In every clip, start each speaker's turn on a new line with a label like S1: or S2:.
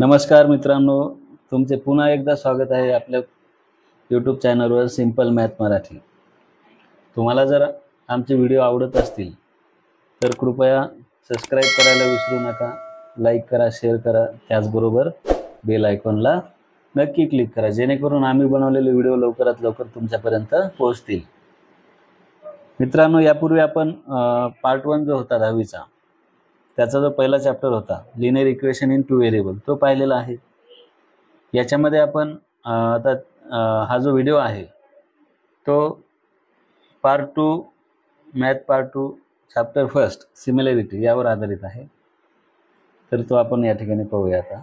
S1: नमस्कार मित्रांनो, तुमचे पुन्हा एकदा स्वागत आहे आपल्या यूट्यूब चॅनलवर सिंपल मॅथ मराठी। तुम्हाला जर आमचे व्हिडिओ आवडत असतील तर कृपया सबस्क्राइब करायला विसरू नका, लाईक करा, शेअर करा, त्याचबरोबर बेल आयकॉनला नक्की क्लिक करा, जेणेकरून आम्ही बनवलेले व्हिडिओ लवकरात लवकर तुमच्यापर्यंत पोहोचतील। मित्रांनो, यापूर्वी आपण पार्ट 1 जो होता 10वीचा त्याचा जो पहिला चॅप्टर होता linear equation in two variable तो पाहिलेला आहे। याच्यामध्ये आपण आता हा जो व्हिडिओ आहे तो part 2 math part 2 chapter 1 similarity यावर आधारित आहे। तर तो आपण या ठिकाणी पाहूया। आता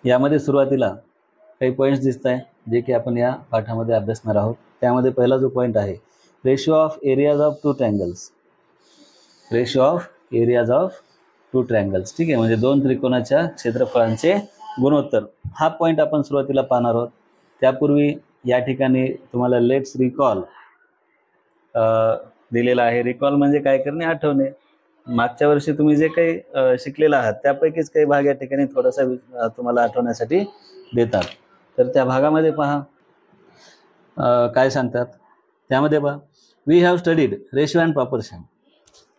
S1: यामध्ये सुरुवातीला काही पॉईंट्स दिसत आहे जे की आपण या पाठामध्ये अभ्यासणार आहोत। त्यामध्ये पहिला जो पॉईंट आहे ratio of areas of two triangles, ratio of areas of two triangles. ठीक आहे, म्हणजे दोन त्रिकोणाच्या क्षेत्रफळांचे गुणोत्तर हा पॉईंट आपण सुरुवातीला पाहणार आहोत। त्यापूर्वी या ठिकाणी तुम्हाला लेट्स रिकॉल दिलेला आहे। रिकॉल म्हणजे काय करणे, आठवणे। मागच्या वर्षी तुम्ही जे काही शिकलेला आहात त्यापैकीच काही भाग या ठिकाणी थोडासा तुम्हाला आठवण्यासाठी देतात। तर त्या भागामध्ये पहा काय सांगतात। त्यामध्ये पहा, we have studied ratio and proportion.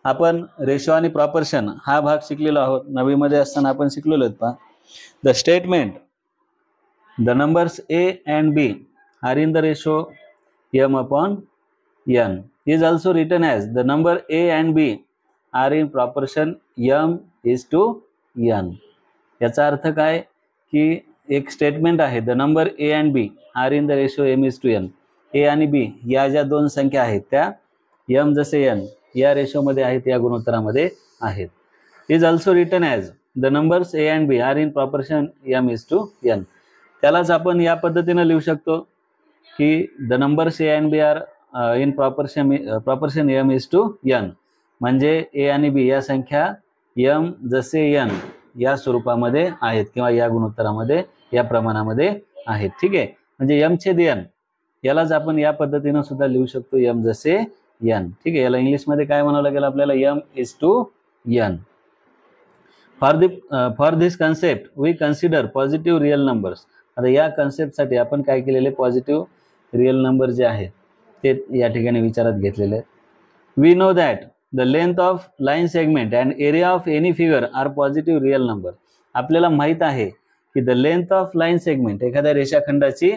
S1: आपण रेशो आणि प्रॉपर्शन हा भाग शिकलेलो आहोत। 9वी मध्ये असताना आपण शिकलेलो आहोत। पहा, the statement the numbers a and b are in the ratio m upon n is also written as the number a and b are in proportion m is to n। याचा अर्थ काय की एक स्टेटमेंट आहे the number a and b are in the ratio m is to n। a आणि b या ज्या दोन संख्या आहेत त्या m जसे n या रेशो मध्ये आहेत, या गुणोत्तरामध्ये आहेत। Is also written as the numbers a and b are in proportion m is to n। त्यालाच आपण या पद्धतीने लिहू शकतो की the numbers a and b are in proportion m is to n, म्हणजे ए आणि बी या संख्या m जसे n या स्वरूपामध्ये आहेत किंवा या गुणोत्तरामध्ये या प्रमाणामध्ये आहेत। ठीक आहे, म्हणजे m छेद n यालाच आपण या पद्धतीने सुद्धा लिहू शकतो m जसे n। ठीक आहे, याला इंग्लिश मध्ये काय म्हणावं लागेल आपल्याला, m is to n। For this concept we consider positive real numbers. आता या कन्सेप्टसाठी आपण काय केलेले, पॉझिटिव्ह रिअल नंबर जे आहेत ते या ठिकाणी विचारात घेतलेले आहेत। We know that the length of line segment and area of any figure are positive real number. आपल्याला माहित आहे की the length of line segment एखाद्या रेषाखंडाची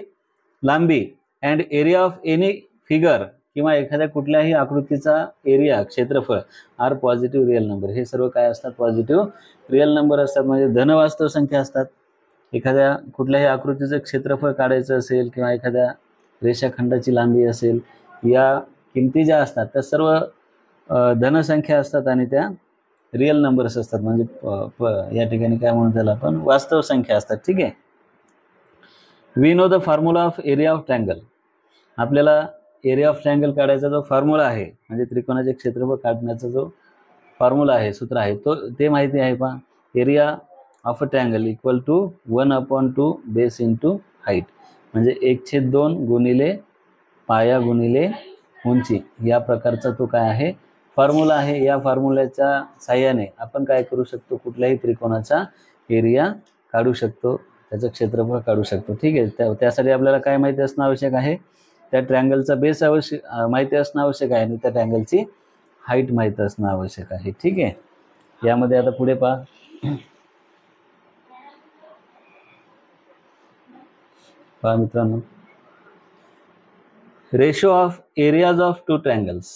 S1: लांबी and area of any figure किंवा एखाद्या कुठल्याही आकृतीचा एरिया क्षेत्रफळ आर पॉझिटिव्ह रिअल नंबर। हे सर्व काय असतात, पॉझिटिव्ह रिअल नंबर असतात, म्हणजे धनवास्तव संख्या असतात। एखाद्या कुठल्याही आकृतीचं क्षेत्रफळ काढायचं असेल किंवा एखाद्या रेषाखंडाची लांबी असेल, या किमती ज्या असतात त्या सर्व धनसंख्या असतात आणि त्या रिअल नंबर्स असतात, म्हणजे या ठिकाणी काय म्हणू त्याला आपण, वास्तव संख्या असतात। ठीक आहे, we know the formula of area of triangle. आपल्याला एरिया ऑफ ट्रायंगल काढायचा जो फॉर्म्युला आहे, म्हणजे त्रिकोणाचे क्षेत्रफळ काढण्याचा जो फॉर्म्युला आहे, सूत्र आहे, ते माहिती आहे। पहा, area of a triangle equal to 1/2 base into height, म्हणजे 1/2 गुणिले पाया गुणिले उंची या प्रकारचा तो काय आहे, फॉर्म्युला आहे। या फॉर्म्युल्याच्या साहाय्याने आपण काय करू शकतो, कुठल्याही त्रिकोणाचा एरिया काढू शकतो, त्याचं क्षेत्रफळ काढू शकतो। ठीक आहे, त्यासाठी आपल्याला काय माहिती असणं आवश्यक आहे, त्या ट्रायंगलचा बेस माहिती असणं आवश्यक आहे आणि त्या ट्रायंगलची हाईट माहिती असणं आवश्यक आहे। ठीक आहे, यामध्ये आता पुढे पहा, मित्रांनो, ratio of areas of two triangles,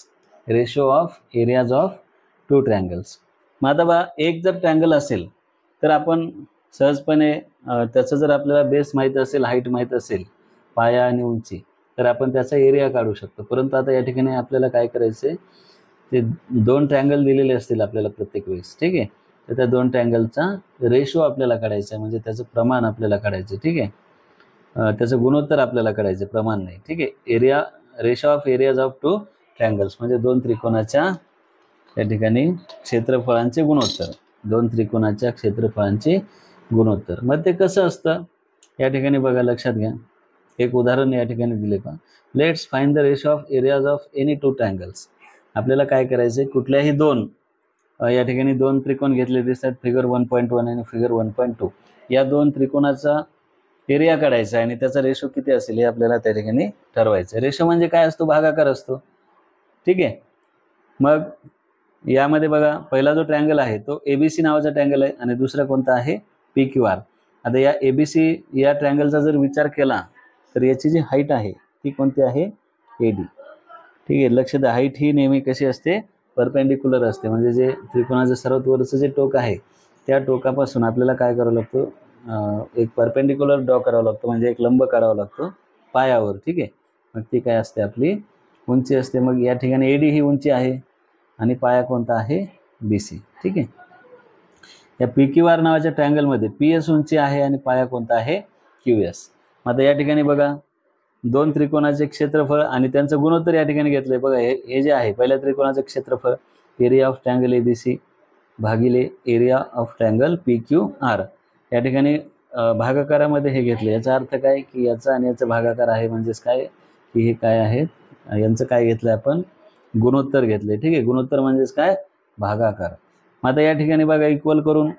S1: ratio of areas of two triangles. मग आता बघा, एक जर ट्रायंगल असेल तर आपण सहजपणे त्याचं जर आपल्याला बेस माहिती असेल, हाईट माहिती असेल, पाया आणि उंची, तर आपण त्याचा एरिया काढू शकतो। परंतु आता या ठिकाणी आपल्याला काय करायचे, ते दोन ट्रायंगल दिलेले असतील आपल्याला प्रत्येक वेळेस। ठीक आहे, तर त्या दोन ट्रायंगलचा रेशो आपल्याला काढायचा, म्हणजे त्याचं प्रमाण आपल्याला काढायचं। ठीक आहे, त्याचं गुणोत्तर आपल्याला काढायचं, प्रमाण नाही। ठीक आहे, area, ratio of areas of two triangles म्हणजे दोन त्रिकोणाच्या या ठिकाणी क्षेत्रफळांचे गुणोत्तर, दोन त्रिकोणाच्या क्षेत्रफळांचे गुणोत्तर। मग ते कसं असतं या ठिकाणी बघा, लक्षात घ्या। एक उदाहरण या ठिकाणी दिले पहा, let's find the ratio of areas of any two triangles. आपल्याला काय करायचं, कुठल्याही दोन या ठिकाणी दोन त्रिकोण घेतले दिसतात, फिगर 1.1 आणि फिगर 1.2. या दोन त्रिकोणाचा एरिया काढायचा आणि त्याचा रेशो किती असेल हे आपल्याला त्या ठिकाणी ठरवायचं. रेशो म्हणजे काय असतो, भागाकार असतो. ठीक आहे. मग यामध्ये बघा, पहिला जो ट्रँगल आहे तो एबीसी नावाचा ट्रँगल आहे आणि दुसरा कोणता आहे, PQR. आता या एबीसी या ट्रँगलचा जर विचार केला तर याची जी हाईट आहे ती कोणती आहे, AD. ठीक आहे. लक्ष द्या, हाईट ही नेहमी कशी असते, परपेंडिक्युलर असते. म्हणजे जे त्रिकोणाचं सर्वात वरचं जे टोक आहे त्या टोकापासून आपल्याला काय करावं लागतं, एक परपेंडिक्युलर ड्रॉ करावं लागतं, म्हणजे एक लंब काढावा लागतो पायावर. ठीक आहे. मग ती काय असते, आपली उंची असते. मग या ठिकाणी AD ही उंची आहे आणि पाया कोणता आहे, BC. ठीक आहे. या PQR नावाच्या ट्रँगलमध्ये PS उंची आहे आणि पाया कोणता आहे, QS. आता या ठिकाणी बघा, दोन त्रिकोणाचे क्षेत्रफळ आणि त्यांचं गुणोत्तर या ठिकाणी घेतलंय. बघा, हे जे आहे पहिल्या त्रिकोणाचं क्षेत्रफळ एरिया ऑफ ट्रँगल ABC भागिले एरिया ऑफ ट्रँगल PQR. या ठिकाणी भागाकारामध्ये हे घेतलं. याचा अर्थ काय की याचा आणि याचा भागाकार आहे, म्हणजेच काय की हे काय आहे, यांचं काय घेतलं आपण, गुणोत्तर घेतले. ठीक आहे. गुणोत्तर म्हणजेच काय, भागाकार. मग आता या ठिकाणी बघा, इक्वल करून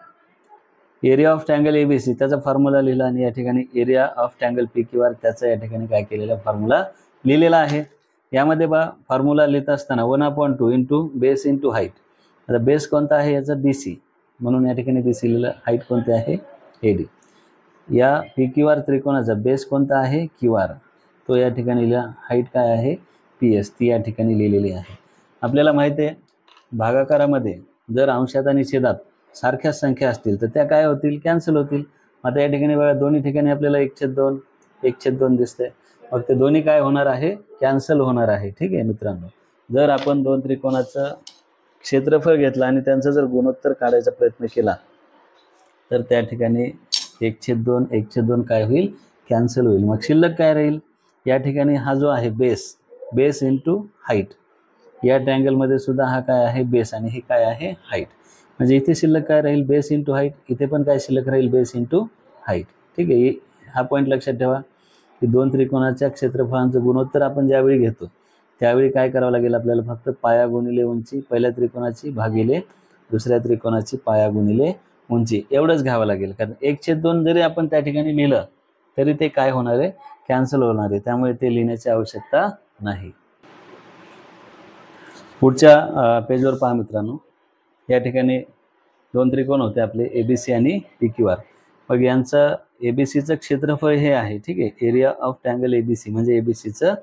S1: एरिया ऑफ ट्रँगल ABC त्याचा फॉर्म्युला लिहिला आणि या ठिकाणी एरिया ऑफ ट्रँगल PQR त्याचा या ठिकाणी काय केलेला फॉर्म्युला लिहिलेला आहे. यामध्ये बघा, फॉर्म्युला लिहित असताना 1/2 इंटू बेस इंटू हाईट. आता बेस कोणता आहे याचा, BC, म्हणून या ठिकाणी BC लिहिलं. हाईट कोणती आहे, AD. या PQR त्रिकोणाचा बेस कोणता आहे, QR, तो या ठिकाणी लिहिला. हाईट काय आहे, PS, ती या ठिकाणी लिहिलेली आहे. आपल्याला माहिती आहे भागाकारामध्ये जर अंशात आणि छेदात सारख्याच संख्या असतील तर त्या काय होतील, कॅन्सल होतील. आता या ठिकाणी बघा, दोन्ही ठिकाणी आपल्याला 1/2 1/2 दिसतंय. मग ते दोन्ही काय होणार आहे, कॅन्सल होणार आहे. ठीक आहे मित्रांनो. जर आपण दोन त्रिकोणाचं क्षेत्रफळ घेतलं आणि त्यांचा जर गुणोत्तर काढायचा प्रयत्न केला तर त्या ठिकाणी 1/2 1/2 काय होईल, कॅन्सल होईल. मग शिल्लक काय राहील, या ठिकाणी हा जो आहे बेस इंटू हाईट. या ट्रँगलमध्ये सुद्धा हा काय आहे, बेस, आणि हे काय आहे, हाईट. म्हणजे इथे शिल्लक काय राहील, बेस इंटू हाईट. इथे पण काय शिल्लक राहील, बेस इंटू हाईट. ठीक आहे. हा पॉईंट लक्षात ठेवा की दोन त्रिकोणाच्या क्षेत्रफळांचं गुणोत्तर आपण ज्यावेळी घेतो त्यावेळी काय करावं लागेल आपल्याला, फक्त पाया गुणिले उंची पहिल्या त्रिकोणाची भागिले दुसऱ्या त्रिकोणाची पाया गुणिले उंची एवढंच घ्यावं लागेल. कारण 1/2 जरी आपण त्या ठिकाणी लिहिलं तरी ते काय होणार आहे, कॅन्सल होणार आहे. त्यामुळे ते लिहिण्याची आवश्यकता नाही. पुढच्या पेजवर पहा मित्रांनो. या ठिकाणी दोन त्रिकोण होते आपले, ABC आणि PQR. मग यांचं ABCचं क्षेत्रफळ हे आहे. ठीक आहे. एरिया ऑफ ट्रँगल ABC म्हणजे ABCचं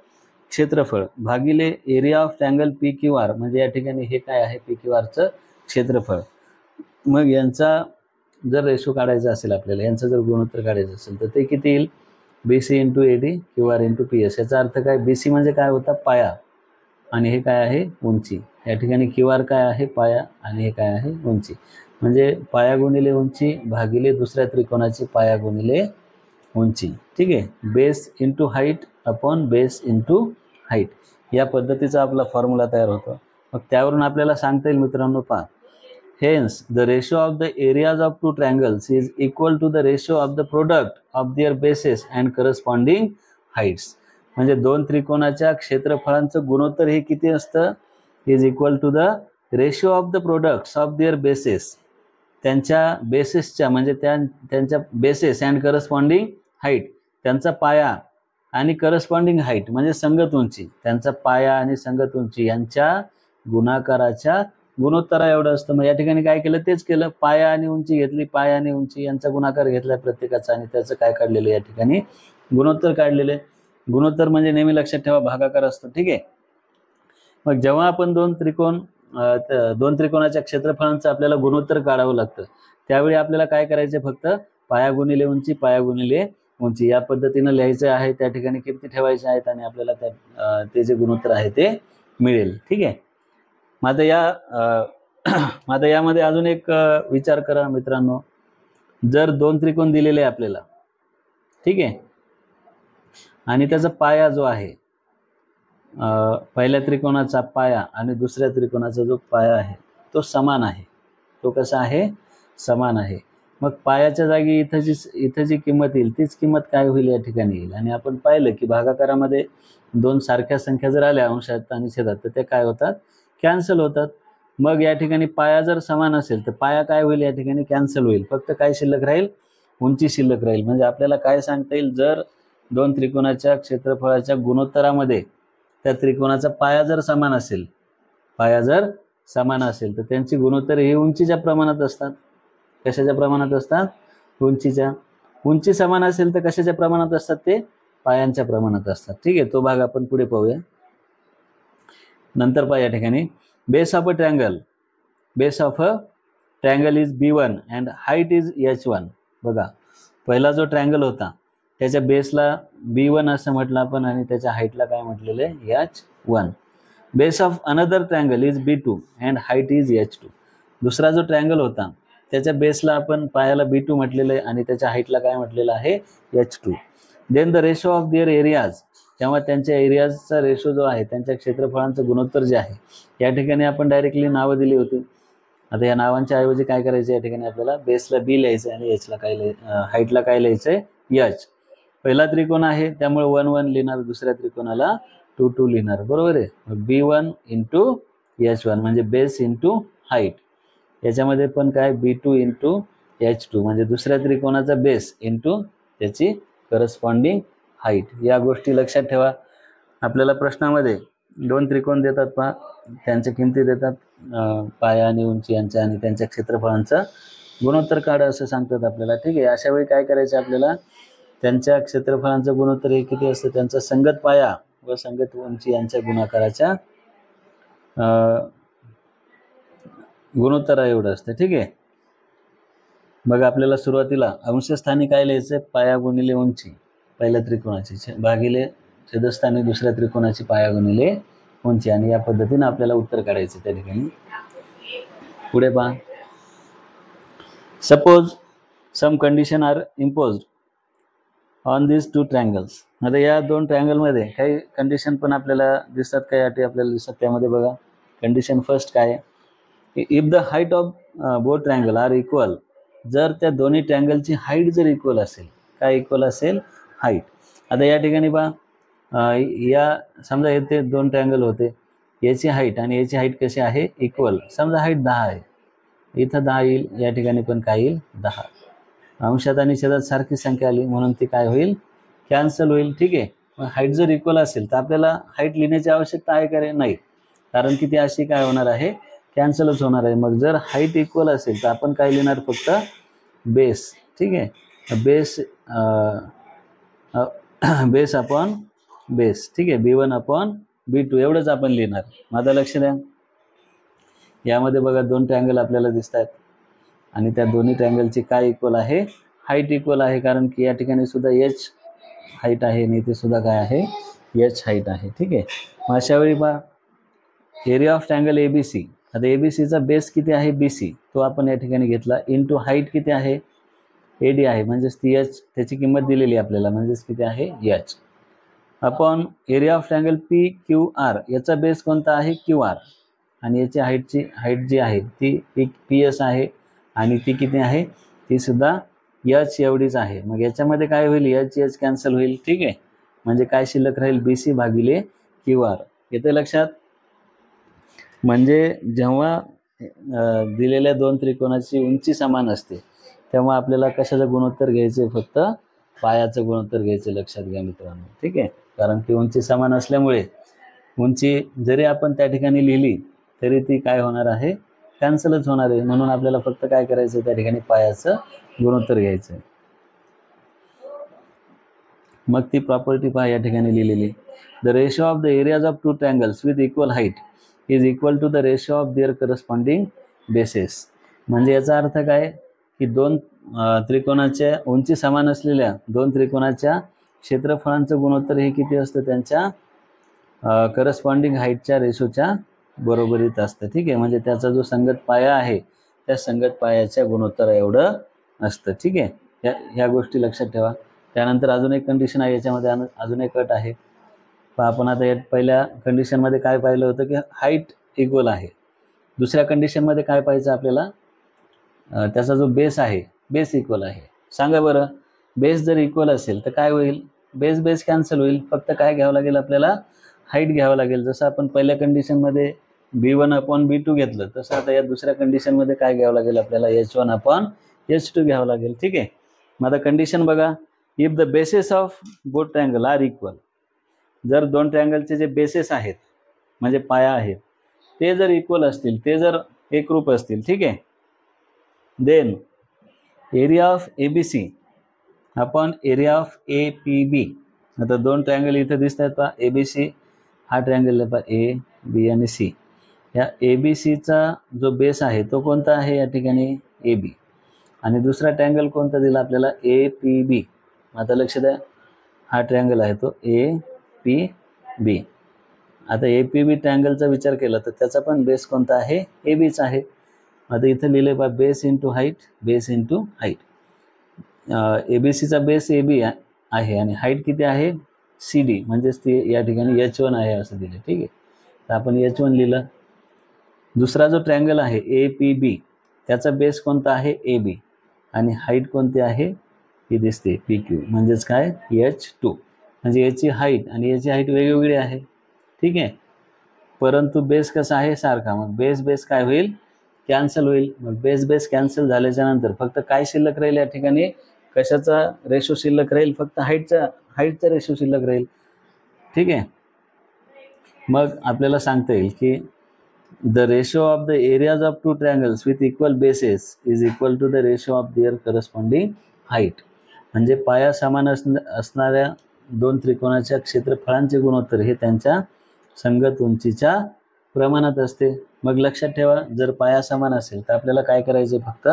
S1: क्षेत्रफळ भागिले एरिया ऑफ ट्रँगल PQR म्हणजे या ठिकाणी हे काय आहे, PQRचं क्षेत्रफळ. मग यांचा जर रेशो काढायचा असेल आपल्याला, यांचं जर गुणोत्तर काढायचं असेल तर ते किती येईल, BC into AD QR into PS. याचा अर्थ काय, BC म्हणजे काय होता, पाया, आणि हे काय आहे, उंची. या ठिकाणी QR काय आहे, पाया, आणि हे काय आहे, उंची. म्हणजे पाया गुणिले उंची भागिले दुसऱ्या त्रिकोणाची पाया गुणिले उंची. ठीक आहे. Base into height upon base into height या पद्धतीचा आपला फॉर्म्युला तयार होतो. मग त्यावरून आपल्याला सांगता येईल मित्रांनो, पहा, hence the ratio of the areas of two triangles is equal to the ratio of the product of their bases and corresponding heights. म्हणजे दोन त्रिकोणाच्या क्षेत्रफळांचं गुणोत्तर हे किती असतं, is equal to the ratio of the products of their bases, त्यांच्या बेसेसच्या म्हणजे त्यांच्या बेसेस अँड करस्पॉन्डिंग हाईट, त्यांचा पाया आणि करस्पॉन्डिंग हाईट म्हणजे संगत उंची, त्यांचा पाया आणि संगत उंची यांच्या गुणाकाराच्या गुणोत्तरा एवढं असतं. मग या ठिकाणी काय केलं, तेच केलं. पाया आणि उंची घेतली, पाया आणि उंची यांचा गुणाकार घेतला प्रत्येकाचा आणि त्याचं काय काढलेलं, या ठिकाणी गुणोत्तर काढलेले. गुणोत्तर म्हणजे नेहमी लक्षात ठेवा भागाकार असतो. ठीक आहे. मग जेव्हा आपण दोन त्रिकोणाच्या क्षेत्रफळांचं आपल्याला गुणोत्तर काढावं लागतं त्यावेळी आपल्याला काय करायचं, फक्त पाया गुणिले उंची पाया गुणिले उंची या पद्धतीनं लिहायचं आहे. त्या ठिकाणी किती ठेवायचे आहेत आणि आपल्याला ते जे गुणोत्तर आहे ते मिळेल. ठीक आहे. मग आता यामध्ये अजून एक विचार करा मित्रांनो. जर दोन त्रिकोण दिलेले आपल्याला, ठीक आहे, आणि त्याचा पाया जो आहे, पहिल्या त्रिकोणाचा पाया आणि दुसऱ्या त्रिकोणाचा जो पाया आहे तो समान आहे. तो कसा आहे, समान आहे. मग पायाच्या जागी इथं जी किंमत येईल तीच किंमत काय होईल, या ठिकाणी येईल. आणि आपण पाहिलं की भागाकारामध्ये दोन सारख्या संख्या जर आल्या अंशात आणि छेदात तर ते काय होतात, कॅन्सल होतात. मग या ठिकाणी पाया जर समान असेल तर पाया काय होईल, या ठिकाणी कॅन्सल होईल, फक्त काय शिल्लक राहील, उंची शिल्लक राहील. म्हणजे आपल्याला काय सांगता येईल, जर दोन त्रिकोणाच्या क्षेत्रफळाच्या गुणोत्तरामध्ये त्या त्रिकोणाचा पाया जर समान असेल, पाया जर समान असेल तर त्यांची गुणोत्तर ही उंचीच्या प्रमाणात असतात. कशाच्या प्रमाणात असतात, उंचीच्या. उंची समान असेल तर कशाच्या प्रमाणात असतात, ते पायांच्या प्रमाणात असतात. ठीक आहे, तो भाग आपण पुढे पाहूया. नंतर पहा या ठिकाणी base of a triangle, base of a triangle is B1 and height is H1. बघा, पहिला जो ट्रायंगल होता त्याच्या बेसला B1 असं म्हटलं आपण आणि त्याच्या हाईटला काय म्हटलेलं आहे, H1. Base of another triangle is B2 and height is H2. दुसरा जो ट्रायंगल होता त्याच्या बेसला आपण पायाला B2 म्हटलेलं आहे आणि त्याच्या हाईटला काय म्हटलेलं आहे, H2. Then the ratio of their areas, तेव्हा त्यांच्या एरियाजचा रेशो जो आहे, त्यांच्या क्षेत्रफळांचं गुणोत्तर जे आहे, या ठिकाणी आपण डायरेक्टली नावं दिली होती. आता या नावांच्या ऐवजी काय करायचं, या ठिकाणी आपल्याला बेसला B लिहायचं आणि Hला काय हाईटला काय लिहायचं आहे, H. पहिला त्रिकोण आहे त्यामुळे 1 1 लिहिणार, दुसऱ्या त्रिकोणाला 2 2 लिहिणार, बरोबर आहे. B1 इंटू H1 म्हणजे बेस इंटू हाईट. याच्यामध्ये पण काय B2 इंटू H2 म्हणजे दुसऱ्या त्रिकोणाचा बेस इंटू त्याची करस्पॉन्डिंग हाईट. या गोष्टी लक्षात ठेवा. आपल्याला प्रश्नामध्ये दोन त्रिकोण देतात पहा, त्यांच्या किमती देतात, पाया आणि उंची यांच्या आणि त्यांच्या क्षेत्रफळांचं गुणोत्तर काढा असं सांगतात आपल्याला. ठीक आहे, अशा वेळी काय करायचं आपल्याला, त्यांच्या क्षेत्रफळांचं गुणोत्तर हे किती असतं, त्यांचा संगत पाया व संगत उंची यांच्या गुणाकाराच्या गुणोत्तरा एवढं असतं. ठीक आहे, बघा आपल्याला सुरुवातीला अंशस्थानी काय लिहायचं, पाया गुणिले उंची पहिल्या त्रिकोणाची भागिले छेदस्थानी दुसऱ्या त्रिकोणाची पाया गुणिले उंची, आणि या पद्धतीने आपल्याला उत्तर काढायचं. त्या ठिकाणी पुढे पहा, suppose some condition are imposed on this two triangles. आता या दोन ट्रायंगलमध्ये काही कंडिशन पण आपल्याला दिसतात, काही अटी आपल्याला दिसतात. त्यामध्ये बघा कंडिशन फर्स्ट काय आहे, if the height of both triangle are equal, जर त्या दोन्ही ट्रायंगलची हाईट जर इक्वल असेल, काय इक्वल असेल, हाईट. आता या ठिकाणी पहा, या समजा येथे दोन ट्रायंगल होते, याची हाईट आणि याची हाईट कशी आहे, इक्वल. समजा हाईट 10 आहे, इथं 10 येईल, या ठिकाणी पण काय येईल, 10. अंशात आणि छेदात सारखी संख्या आली म्हणून ती काय होईल, कॅन्सल होईल. ठीक आहे, मग हाईट जर इक्वल असेल तर आपल्याला हाईट लिहिण्याची आवश्यकता आहे का रे, नाही, कारण की ती अशी काय होणार आहे, कॅन्सलच होणार आहे. मग जर हाईट इक्वल असेल तर आपण काय लिहिणार, फक्त बेस. ठीक आहे, बेस बेस अपॉन बेस. ठीक आहे, B1 अपॉन B2 एवढंच आपण लिहिणार. माझं लक्ष द्या, यामध्ये बघा दोन ट्रायंगल आपल्याला दिसत आहेत आणि त्या दोन्ही ट्रायंगलची काय इक्वल आहे, हाईट इक्वल आहे, कारण की या ठिकाणी सुद्धा H हाईट आहे आणि इथे सुद्धा काय आहे, H हाईट आहे. ठीक आहे, मग अशा वेळी पहा एरिया ऑफ ट्रायंगल ABC. आता ABCचा बेस किती आहे, BC, तो आपण या ठिकाणी घेतला, इंटू हाईट किती आहे, AD आहे, म्हणजेच ती H, त्याची किंमत दिलेली आपल्याला, म्हणजेच किती आहे, H, upon area of triangle PQR. याचा बेस कोणता आहे, QR, आणि याची हाईट जी आहे ती PS आहे आणि ती किती आहे, ती सुद्धा H एवढीच आहे. मग याच्यामध्ये काय होईल, H कॅन्सल होईल. ठीक आहे, म्हणजे काय शिल्लक राहील, BC भागिले QR. येते लक्षात. म्हणजे जेव्हा दिलेल्या दोन त्रिकोणाची उंची समान असते तेव्हा आपल्याला कशाचं गुणोत्तर घ्यायचे, फक्त पायाचं गुणोत्तर घ्यायचं. लक्षात घ्या मित्रांनो. ठीक आहे, कारण की उंची समान असल्यामुळे उंची जरी आपण त्या ठिकाणी लिहिली तरी ती काय होणार आहे, कॅन्सलच होणार आहे. म्हणून आपल्याला फक्त काय करायचं, त्या ठिकाणी पायाचं गुणोत्तर घ्यायचं. मग ती प्रॉपर्टी पहा या ठिकाणी लिहिलेली, the ratio of the areas of two triangles with equal height is equal to the ratio of their corresponding bases. म्हणजे याचा अर्थ काय की दोन त्रिकोणाच्या उंची समान असलेल्या दोन त्रिकोणाच्या क्षेत्रफळांचं गुणोत्तर हे किती असतं, त्यांच्या करस्पॉन्डिंग हाईटच्या रेशोच्या बरोबरीत असतं. ठीक आहे, म्हणजे त्याचा जो संगत पाया आहे त्या संगत पायाच्या गुणोत्तर एवढं असतं. ठीक आहे, ह्या गोष्टी लक्षात ठेवा. त्यानंतर अजून एक कंडिशन आहे, याच्यामध्ये अजून एक अट आहे. आपण आता या पहिल्या कंडिशनमध्ये काय पाहिलं होतं की हाईट इक्वल आहे. दुसऱ्या कंडिशनमध्ये काय पाहिजे आपल्याला, त्याचा जो बेस आहे बेस इक्वल आहे. सांगा बरं, बेस जर इक्वल असेल तर काय होईल, बेस कॅन्सल होईल. फक्त काय घ्यावं लागेल आपल्याला, हाईट घ्यावं लागेल. जसं आपण पहिल्या कंडिशनमध्ये B1/B2 घेतलं, तसं आता या दुसऱ्या कंडिशनमध्ये काय घ्यावं लागेल आपल्याला, H1/H2 घ्यावं लागेल. ठीक आहे. मग आता कंडिशन बघा, if the bases of both triangle are equal, जर दोन ट्रायंगलचे जे बेसेस आहेत म्हणजे पाया आहेत ते जर इक्वल असतील, ते जर एकरूप असतील, ठीक आहे, then area of ABC upon area of APB. आता दोन ट्रायंगल इथे दिसत आहेत पहा, ABC हा ट्रायंगल आहे पहा, A, B आणि C. या ABCचा जो बेस आहे तो कोणता आहे या ठिकाणी, AB, आणि दुसरा ट्रायंगल कोणता दिला आपल्याला, APB. आता लक्ष द्या, हा ट्रायंगल आहे तो APB. आता APB ट्रायंगलचा विचार केला तर त्याचा पण बेस कोणता आहे, ABचा आहे. आता इथं लिहिले पहा, base into height, base into height. ABCचा बेस AB आहे आणि हाईट किती आहे, CD, म्हणजेच ती या ठिकाणी H1 आहे असं दिलं. ठीक आहे, तर आपण H1 लिहिलं. दुसरा जो ट्रायंगल आहे APB त्याचा बेस कोणता आहे, AB, आणि हाईट कोणती आहे, ही दिसते PQ, म्हणजेच काय, H2. म्हणजे याची हाईट आणि याची हाईट वेगवेगळी आहे. ठीक आहे, परंतु बेस कसा आहे, सारखा. मग बेस काय होईल, कॅन्सल होईल. मग बेस कॅन्सल झाल्याच्या नंतर फक्त काय शिल्लक राहील या ठिकाणी, कशाचा रेशो शिल्लक राहील, फक्त हाईटचा रेशो शिल्लक राहील. ठीक आहे. मग आपल्याला सांगता येईल की the ratio of the areas of two triangles with equal bases is equal to the ratio of their corresponding height. म्हणजे पाया समान असणाऱ्या दोन त्रिकोणाच्या क्षेत्रफळांचे गुणोत्तर हे त्यांच्या संगत उंचीच्या प्रमाणात असते. मग लक्षात ठेवा, जर पाया समान असेल तर आपल्याला काय करायचे, फक्त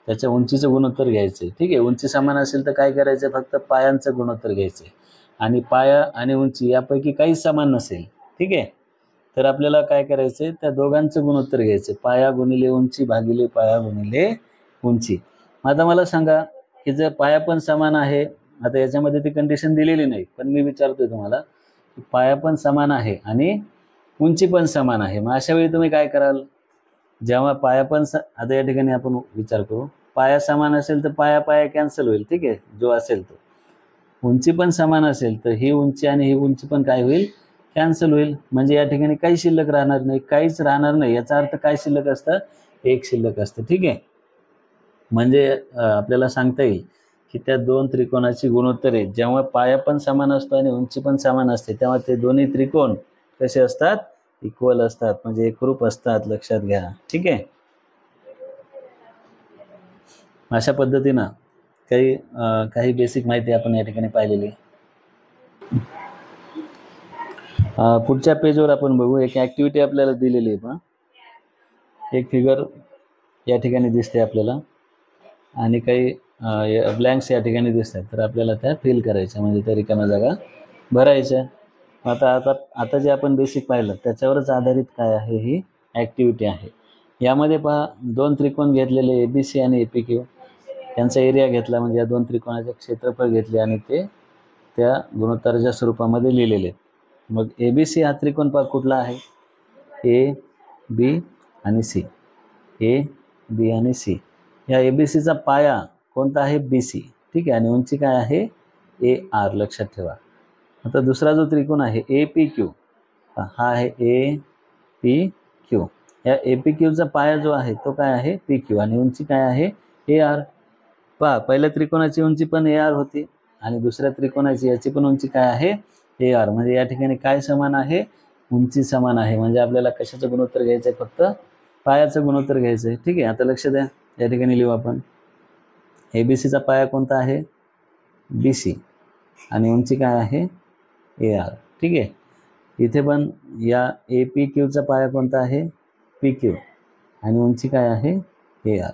S1: त्याच्या उंचीचं गुणोत्तर घ्यायचे. ठीक आहे, उंची समान असेल तर काय करायचं, फक्त पायांचं गुणोत्तर घ्यायचे. आणि पाया आणि उंची यापैकी काहीच समान नसेल, ठीक आहे, तर आपल्याला काय करायचे, त्या दोघांचं गुणोत्तर घ्यायचे, पाया गुणिले उंची भागिले पाया गुणिले उंची. आता मला सांगा की जर पाया पण समान आहे, आता याच्यामध्ये ती कंडिशन दिलेली नाही, पण मी विचारतोय तुम्हाला की पाया पण समान आहे आणि उंची पण समान आहे, मग अशा वेळी तुम्ही काय कराल, जेव्हा पाया पण आता या ठिकाणी आपण विचार करू, पाया समान असेल तर पाया कॅन्सल होईल. ठीक आहे, जो असेल तो. उंची पण समान असेल तर ही उंची आणि ही उंची पण काय होईल, कॅन्सल होईल. म्हणजे या ठिकाणी काही शिल्लक राहणार नाही, काहीच राहणार नाही. याचा अर्थ काय शिल्लक असतं, एक शिल्लक असतं. ठीक आहे, म्हणजे आपल्याला सांगता येईल की त्या दोन त्रिकोणाची गुणोत्तरे जेव्हा पाया पण समान असतो आणि उंची पण समान असते तेव्हा ते दोन्ही त्रिकोण कसे असतात, इक्वल असतात, म्हणजे एकरूप असतात. लक्षात घ्या. ठीक आहे, अशा पद्धतीनं काही बेसिक माहिती आपण या ठिकाणी पाहिलेली. पुढच्या पेजवर आपण बघू, एक ॲक्टिव्हिटी आपल्याला दिलेली आहे पहा. एक फिगर या ठिकाणी दिसते आपल्याला आणि काही ब्लँक्स या ठिकाणी दिसतात, तर आपल्याला त्या फिल करायच्या, म्हणजे त्या रिकाम्या जागा भरायच्या. आता जे आपण बेसिक पाहिलं त्याच्यावरच आधारित काय आहे, ही ॲक्टिव्हिटी आहे. यामध्ये पहा, दोन त्रिकोण घेतलेले ABC आणि APQ, त्यांचा एरिया घेतला, म्हणजे या दोन त्रिकोणाचे क्षेत्रफळ घेतले आणि ते त्या गुणोत्तराच्या स्वरूपामध्ये लिहिलेले. मग ABC हा त्रिकोण पहा कुठला आहे, A, B आणि C. A, B आणि C. या ABCचा पाया कोणता आहे, BC. ठीक आहे, आणि उंची काय आहे, AR. लक्षात ठेवा. आता दुसरा जो त्रिकोण आहे APQ, हा आहे APQ. या APQचा पाया जो आहे तो काय आहे, PQ, आणि उंची काय आहे, AR. पहा, पहिल्या त्रिकोणाची उंची पण AR होती आणि दुसऱ्या त्रिकोणाची याची पण उंची काय आहे, AR. म्हणजे या ठिकाणी काय समान आहे, उंची समान आहे. म्हणजे आपल्याला कशाचं गुणोत्तर घ्यायचं आहे, फक्त पायाचं गुणोत्तर घ्यायचं आहे. ठीक आहे, आता लक्ष द्या, या ठिकाणी लिहू आपण, ABCचा पाया कोणता आहे, BC, आणि उंची काय आहे, AR. ठीक आहे, इथे पण या APQचा पाया कोणता आहे, PQ, आणि उंची काय आहे, AR.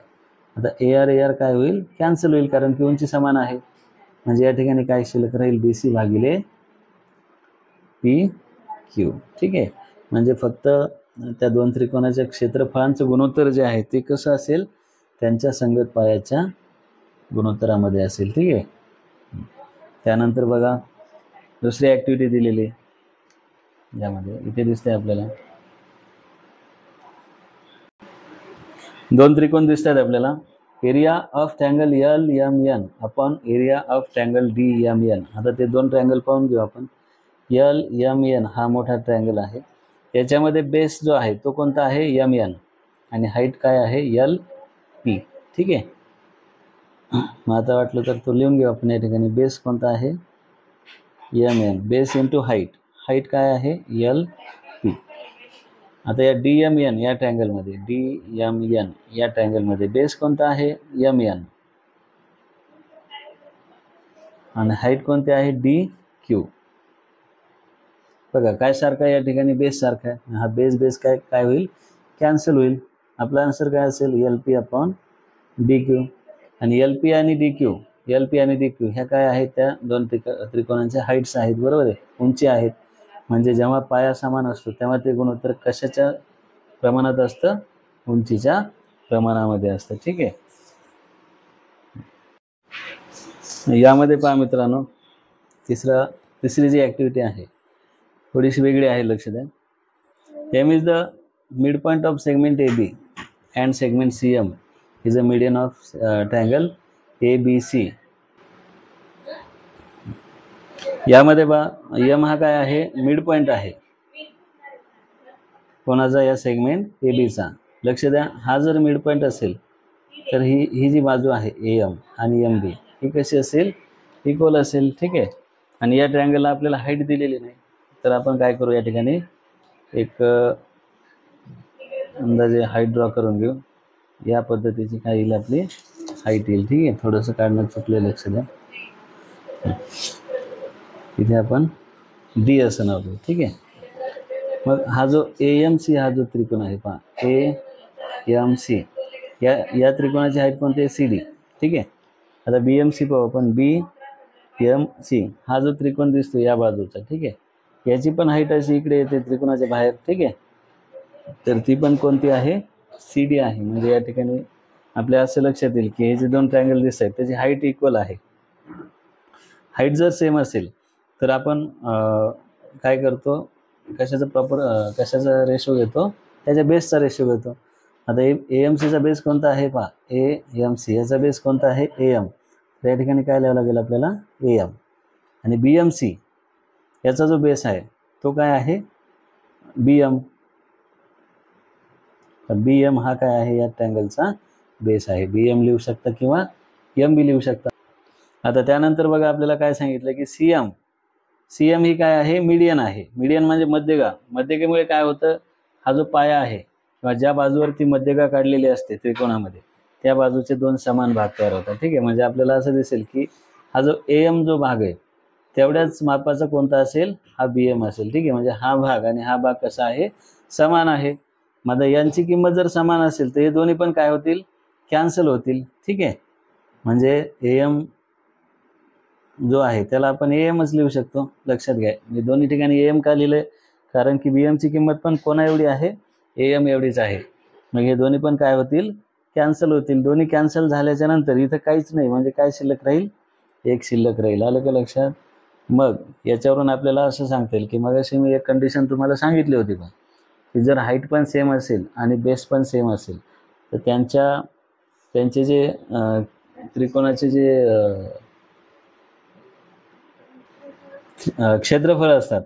S1: आता AR काय होईल, कॅन्सल होईल, कारण की उंची समान आहे. म्हणजे या ठिकाणी काय शिल्लक राहील, BC भागिले PQ. ठीक आहे, म्हणजे फक्त त्या दोन त्रिकोणाच्या क्षेत्रफळांचं गुणोत्तर जे आहे ते कसं असेल, त्यांच्या संगत पायाच्या गुणोत्तरामध्ये असेल. ठीक आहे, त्यानंतर बघा दुसरी ॲक्टिव्हिटी दिलेली आहे, यामध्ये इथे दिसते आपल्याला दोन त्रिकोण दिसतात आपल्याला. Area of triangle LMN upon area of triangle DMN. आता ते दोन ट्रायंगल पाहून घेऊ आपण. LMN हा मोठा ट्रायंगल आहे याच्यामध्ये बेस जो आहे तो कोणता आहे MN आणि हाईट काय आहे LP. ठीक आहे, मग आता वाटलं तर तो लिहून घेऊ आपण या ठिकाणी. बेस कोणता आहे MN, base into height, height काय आहे LP. आता या DMN या ट्रायंगलमध्ये, DMN या ट्रायंगलमध्ये बेस कोणता आहे MN आणि हाईट कोणती आहे DQ. बघा काय सारखा या ठिकाणी बेस सारखा आहे. हा बेस काय होईल, कॅन्सल होईल. आपला आन्सर काय असेल LP/DQ. आणि LP आणि DQ ह्या काय आहेत, त्या दोन त्रिकोणांच्या हाईट्स आहेत, बरोबर आहे, उंची आहेत. म्हणजे जेव्हा पाया समान असतो तेव्हा ते गुणोत्तर कशाच्या प्रमाणात असतं, उंचीच्या प्रमाणामध्ये असतं. ठीक आहे, यामध्ये पहा मित्रांनो, तिसरी जी ॲक्टिव्हिटी आहे थोडीशी वेगळी आहे, लक्ष द्या. M is the mid point of segment AB and segment CM is a median of triangle ABC. यामध्ये पहा M हा काय आहे, मिड पॉईंट आहे कोणाचा, या सेगमेंट ABचा. लक्ष द्या, हा जर मिड पॉईंट असेल तर ही जी बाजू आहे AM आणि MB ही कशी असेल, इक्वल असेल. ठीक आहे, आणि या ट्रायंगलला आपल्याला हाईट दिलेली नाही, तर आपण काय करू, या ठिकाणी एक अंदाजे हाईट ड्रॉ करून घेऊ. या पद्धतीची काय येईल, आपली हाईट येईल. ठीक आहे, थोडंसं काढणं चुकलं, लक्ष द्या. इथे आपण D असं नाव देऊ. ठीक आहे, मग हा जो AMC हा जो त्रिकोण आहे पहा, AMC या त्रिकोणाची हाईट कोणती आहे, CD. ठीक आहे, आता BMC पाहू आपण. BMC हा जो त्रिकोण दिसतो या बाजूचा, ठीक आहे, याची पण हाईट अशी इकडे येते त्रिकोणाच्या बाहेर. ठीक आहे, तर ती पण कोणती आहे, CD आहे. म्हणजे या ठिकाणी आपल्या असं लक्षात येईल की हे जे दोन ट्रायंगल दिसत आहेत त्याची हाईट इक्वल आहे. हाईट जर सेम असेल तर आपण काय करतो, कशाचा रेशो घेतो, त्याच्या बेसचा रेशो घेतो. आता AMCचा बेस कोणता आहे पहा, AMC याचा बेस कोणता आहे AM. तर या ठिकाणी काय लिहावं लागेल आपल्याला, AM. आणि BMC याचा जो बेस आहे तो काय आहे, BM. तर BM हा काय आहे, या ट्रायंगलचा बेस आहे. BM लिहू शकता किंवा MB लिहू शकता. आता त्यानंतर बघा आपल्याला काय सांगितलं की CM ही काय आहे, मीडियन आहे. मीडियन म्हणजे मध्यगा. मध्यगेमुळे काय होतं, हा जो पाया आहे किंवा ज्या बाजूवरती मध्यगा काढलेली असते त्रिकोणामध्ये त्या बाजूचे दोन समान भाग तयार होतात. ठीक आहे, म्हणजे आपल्याला असं दिसेल की हा जो AM जो भाग आहे तेवढ्याच मापाचा कोणता असेल, हा BM असेल. ठीक आहे, म्हणजे हा भाग आणि हा भाग कसा आहे, समान आहे. मग यांची किंमत जर समान असेल तर हे दोन्ही पण काय होतील, कॅन्सल होतील. ठीक आहे, म्हणजे AM जो आहे त्याला आपण AMच लिहू शकतो. लक्षात घ्या, मी दोन्ही ठिकाणी AM का लिहिलंय, कारण की BMची किंमत पण कोणा एवढी आहे, AM एवढीच आहे. मग हे दोन्ही पण काय होतील, कॅन्सल होतील. दोन्ही कॅन्सल झाल्याच्या नंतर इथं काहीच नाही, म्हणजे काय शिल्लक राहील, एक शिल्लक राहील. आलं का लक्षात. मग याच्यावरून आपल्याला असं सांगता येईल की मग अशी मी एक कंडिशन तुम्हाला सांगितली होती का, की जर हाईट पण सेम असेल आणि बेस पण सेम असेल तर त्यांचे जे त्रिकोणाचे जे क्षेत्रफळ असतात,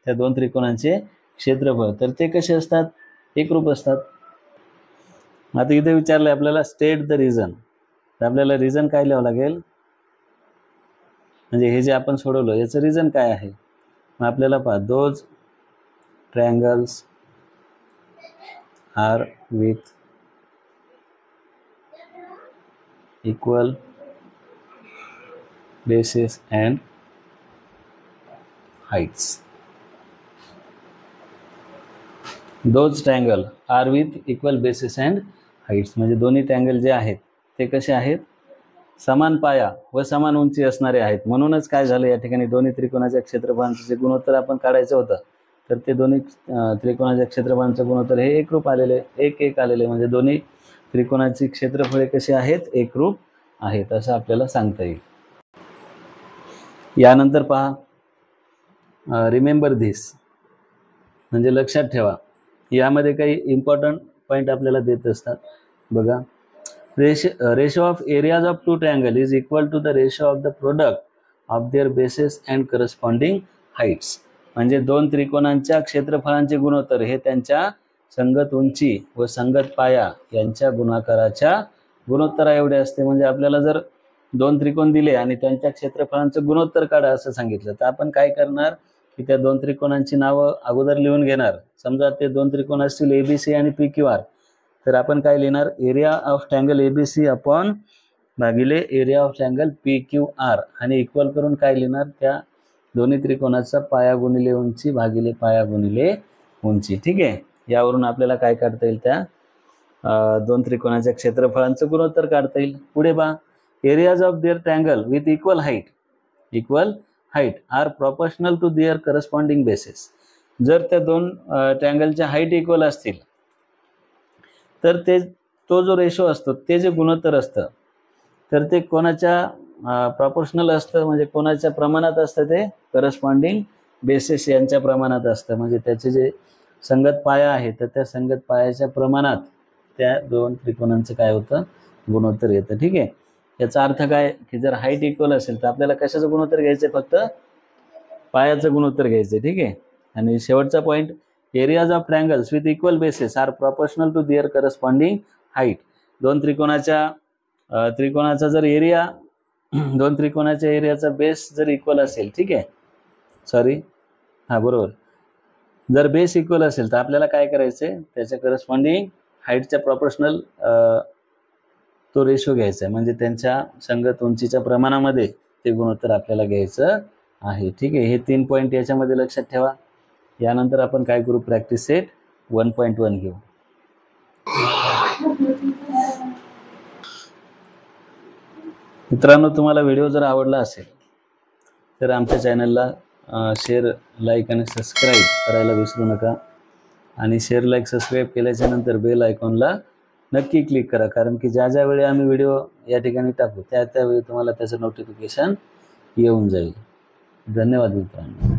S1: त्या दोन त्रिकोणांचे क्षेत्रफळ, तर ते कसे असतात, एकरूप असतात. आता इथे विचारलं आपल्याला स्टेट द रिझन, तर आपल्याला रिझन काय लिहावं लागेल, म्हणजे हे जे आपण सोडवलं याचं रिझन काय आहे. मग आपल्याला पहा, those triangles are with equal basis and heights. Those triangle are with equal basis and heights. म्हणजे दोन्ही ट्रायंगल जे आहेत ते कसे आहेत, समान पाया व समान उंची असणारे आहेत. म्हणूनच काय झालं, या ठिकाणी दोन्ही त्रिकोणाच्या क्षेत्रफळांचे जे गुणोत्तर आपण काढायचं होतं तर ते दोन्ही त्रिकोणाच्या क्षेत्रफळांचं गुणोत्तर हे एकरूप आलेले, एक आलेले. म्हणजे दोन्ही त्रिकोणाची क्षेत्रफळे कशी आहेत, एकरूप आहेत, असं आपल्याला सांगता येईल. यानंतर पहा, रिमेंबर धिस, म्हणजे लक्षात ठेवा. यामध्ये काही इम्पॉर्टंट पॉईंट आपल्याला देत असतात. बघा, ratio of areas of two triangle is equal to the ratio of the product of their bases and corresponding heights. म्हणजे दोन त्रिकोणांच्या क्षेत्रफळांचे गुणोत्तर हे त्यांच्या संगत उंची व संगत पाया यांच्या गुणाकाराच्या गुणोत्तरा एवढे असते. म्हणजे आपल्याला जर दोन त्रिकोण दिले आणि त्यांच्या क्षेत्रफळांचं गुणोत्तर काढा असं सांगितलं तर आपण काय करणार की त्या दोन त्रिकोणांची नावं अगोदर लिहून घेणार. समजा ते दोन त्रिकोण असतील एबीसी आणि PQR, तर आपण काय लिहिणार, area of triangle ABC upon भागिले एरिया ऑफ ट्रँगल PQR आणि इक्वल करून काय लिहिणार, त्या दोन्ही त्रिकोणाचा पाया गुणिले उंची भागिले पाया गुणिले उंची. ठीक आहे, यावरून आपल्याला काय काढता येईल, त्या दोन त्रिकोणाच्या क्षेत्रफळांचं गुणोत्तर काढता येईल. पुढे पहा, areas of their triangle with equal height are proportional to their corresponding bases. जर त्या दोन ट्रँगलच्या हाईट इक्वल असतील तर तो जो रेशो असतो, ते जे गुणोत्तर असतं, तर ते कोणाच्या प्रपोर्शनल असतं, म्हणजे कोणाच्या प्रमाणात असतं, ते करस्पॉन्डिंग बेसेस यांच्या प्रमाणात असतं. म्हणजे त्याचे जे संगत पाया आहे तर त्या संगत पायाच्या प्रमाणात त्या दोन त्रिकोणांचं काय होतं, गुणोत्तर येतं. ठीक आहे, याचा अर्थ काय की जर हाईट इक्वल असेल तर आपल्याला कशाचं गुणोत्तर घ्यायचं, फक्त पायाचं गुणोत्तर घ्यायचं. ठीक आहे, आणि शेवटचा point, areas of triangles with equal bases are proportional to their corresponding height. दोन त्रिकोणाचा जर एरिया, दोन त्रिकोणाच्या एरियाचा बेस जर इक्वल असेल, ठीक आहे, बरोबर, जर बेस इक्वल असेल तर आपल्याला काय करायचंय, त्याच्या करस्पॉन्डिंग हाईटच्या प्रोपोर्शनल तो रेशो घ्यायचा आहे. म्हणजे त्यांच्या संगत उंचीच्या प्रमाणामध्ये ते गुणोत्तर आपल्याला घ्यायचं आहे. ठीक आहे, हे 3 पॉईंट याच्यामध्ये लक्षात ठेवा. यानंतर आपण काय करू, प्रॅक्टिस सेट 1.1 घेऊ. मित्रांनो, तुम्हाला व्हिडिओ जर आवडला असेल तर आमच्या चॅनलला शेअर, लाईक आणि सबस्क्राईब करायला विसरू नका. आणि शेअर, लाईक, सबस्क्राईब केल्याच्या नंतर बेल आयकॉनला नक्की क्लिक करा, कारण की ज्या ज्या वेळी आम्ही व्हिडिओ या ठिकाणी टाकू त्यावेळी तुम्हाला त्याचं नोटिफिकेशन येऊन जाईल. धन्यवाद मित्रांनो.